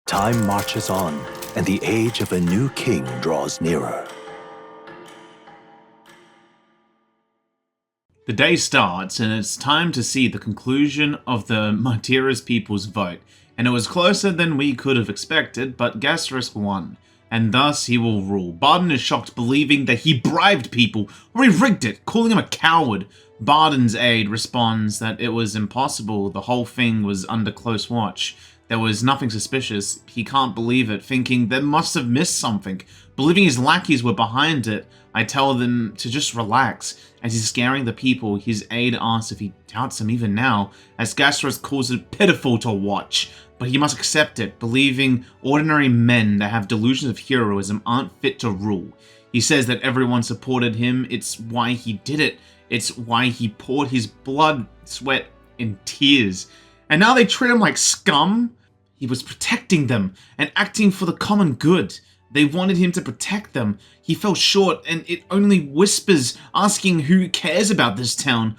Time marches on, and the age of a new king draws nearer. The day starts, and it's time to see the conclusion of the Martira's people's vote, and it was closer than we could have expected, but Gasserus won, and thus he will rule. Barden is shocked, believing that he bribed people, or he rigged it, calling him a coward. Barden's aide responds that it was impossible, the whole thing was under close watch. There was nothing suspicious. He can't believe it, thinking they must have missed something. Believing his lackeys were behind it, I tell them to just relax. As he's scaring the people, his aide asks if he doubts him even now, as Gasserus calls it pitiful to watch. But he must accept it, believing ordinary men that have delusions of heroism aren't fit to rule. He says that everyone supported him, it's why he did it. It's why he poured his blood, sweat, and tears. And now they treat him like scum? He was protecting them and acting for the common good. They wanted him to protect them. He fell short, and it only whispers, asking who cares about this town.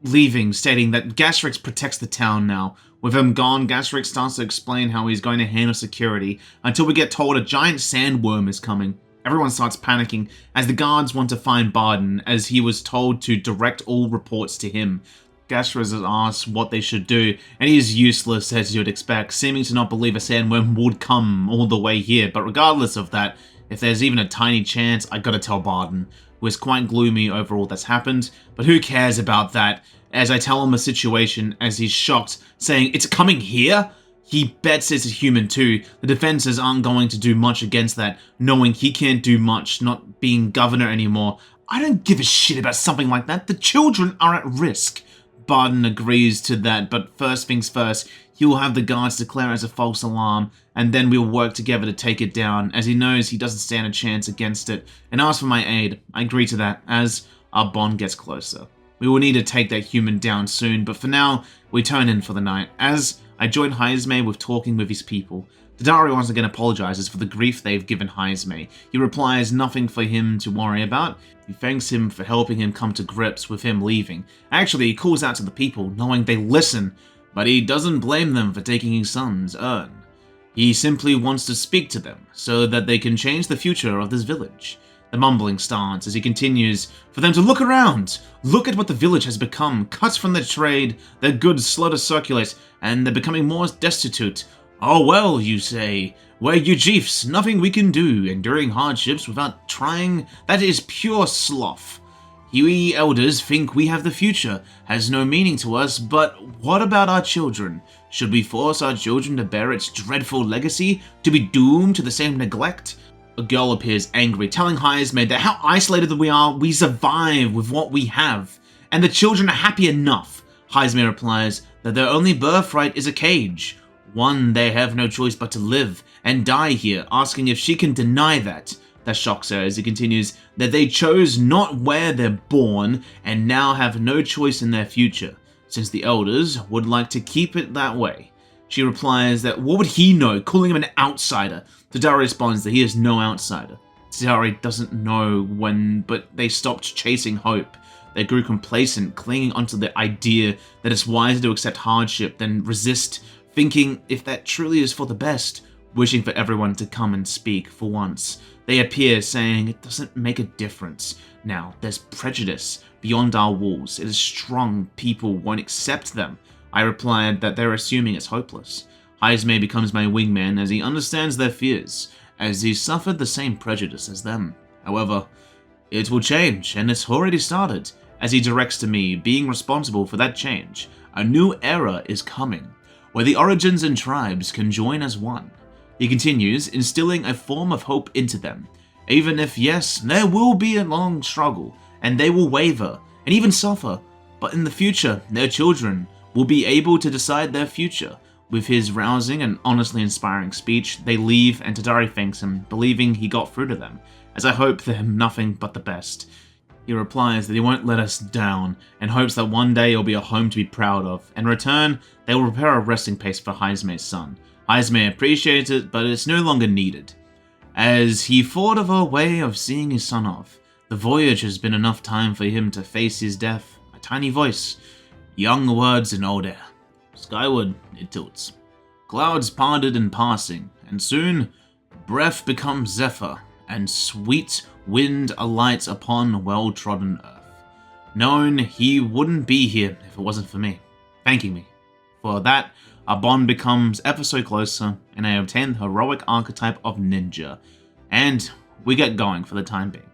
Leaving, stating that Gasserix protects the town now. With him gone, Gasserix starts to explain how he's going to handle security, until we get told a giant sandworm is coming. Everyone starts panicking, as the guards want to find Barden, as he was told to direct all reports to him. Gasserus is asked what they should do, and he is useless as you'd expect, seeming to not believe a sandworm would come all the way here. But regardless of that, if there's even a tiny chance, I gotta tell Barden, who is quite gloomy over all that's happened. But who cares about that, as I tell him the situation, as he's shocked, saying, "It's coming here?" He bets it's a human too. The defenses aren't going to do much against that, knowing he can't do much, not being governor anymore. I don't give a shit about something like that. The children are at risk. Barden agrees to that, but first things first, he will have the guards declare it as a false alarm, and then we'll work together to take it down, as he knows he doesn't stand a chance against it, and asks for my aid. I agree to that, as our bond gets closer. We will need to take that human down soon, but for now, we turn in for the night. As I join Heisme with talking with his people, Tadari once again apologizes for the grief they've given Heisme. He replies nothing for him to worry about. He thanks him for helping him come to grips with him leaving. Actually, he calls out to the people, knowing they listen, but he doesn't blame them for taking his son's urn. He simply wants to speak to them, so that they can change the future of this village. The mumbling starts as he continues for them to look around. Look at what the village has become, cut from their trade, their goods slow to circulate, and they're becoming more destitute. Oh well, you say, we're you chiefs, nothing we can do, enduring hardships without trying, that is pure sloth. We elders think we have the future, has no meaning to us, but what about our children? Should we force our children to bear its dreadful legacy, to be doomed to the same neglect? A girl appears angry, telling Heisme that how isolated we are, we survive with what we have, and the children are happy enough. Heisme replies that their only birthright is a cage. One they have no choice but to live and die here, asking if she can deny that. That shocks her as he continues that they chose not where they're born and now have no choice in their future, since the elders would like to keep it that way. She replies that what would he know, calling him an outsider? Tadari responds that he is no outsider. Tadari doesn't know when, but they stopped chasing hope. They grew complacent, clinging onto the idea that it's wiser to accept hardship than resist, thinking if that truly is for the best, wishing for everyone to come and speak for once. They appear, saying it doesn't make a difference. Now, there's prejudice beyond our walls. It is strong. People won't accept them. I replied that they're assuming it's hopeless. Heisme becomes my wingman as he understands their fears, as he suffered the same prejudice as them. However, it will change, and it's already started, as he directs to me, being responsible for that change. A new era is coming, where the origins and tribes can join as one. He continues, instilling a form of hope into them, even if, yes, there will be a long struggle, and they will waver, and even suffer, but in the future, their children will be able to decide their future. With his rousing and honestly inspiring speech, they leave and Tadari thanks him, believing he got through to them, as I hope for him nothing but the best. He replies that he won't let us down, and hopes that one day it'll be a home to be proud of. In return, they will prepare a resting place for Heisme's son. Heisme appreciates it, but it's no longer needed, as he thought of a way of seeing his son off. The voyage has been enough time for him to face his death. A tiny voice, young words in old air. Skyward it tilts. Clouds parted in passing, and soon, breath becomes zephyr, and sweet wind alights upon well-trodden earth. Knowing he wouldn't be here if it wasn't for me, thanking me. For that, our bond becomes ever so closer, and I obtain the heroic archetype of ninja, and we get going for the time being.